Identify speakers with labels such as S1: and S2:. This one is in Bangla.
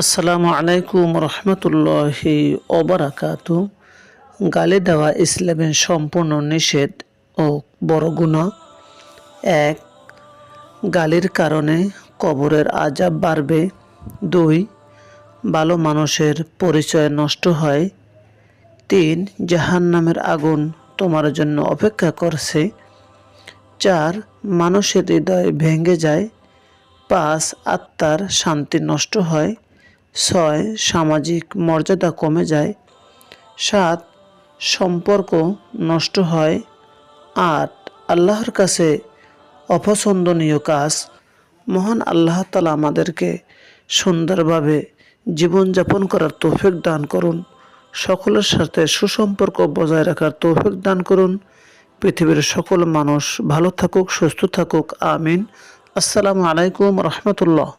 S1: আসসালামু আলাইকুম রহমতুল্লাহি ওবারাকাতু। গালি দেওয়া ইসলামের সম্পূর্ণ নিষেধ ও বড় গুনাহ। এক, গালির কারণে কবরের আযাব বাড়বে। ২, ভালো মানুষের পরিচয় নষ্ট হয়। ৩, জাহান্নামের আগুন তোমার জন্য অপেক্ষা করছে। ৪, মানুষের হৃদয় ভেঙে যায়। ৫, আত্মার শান্তি নষ্ট হয়। ৬, সামাজিক মর্যাদা কমে যায়। ৭, সম্পর্ক নষ্ট হয়। ৮, আল্লাহর কাছে অপছন্দনীয় কাজ। মহান আল্লাহ তাআলা আমাদেরকে সুন্দরভাবে জীবনযাপন করার তৌফিক দান করুন। সকলের সাথে সুসম্পর্ক বজায় রাখার তৌফিক দান করুন। পৃথিবীর সকল মানুষ ভালো থাকুক, সুস্থ থাকুক। আমিন। আসসালামু আলাইকুম রহমতুল্লাহ।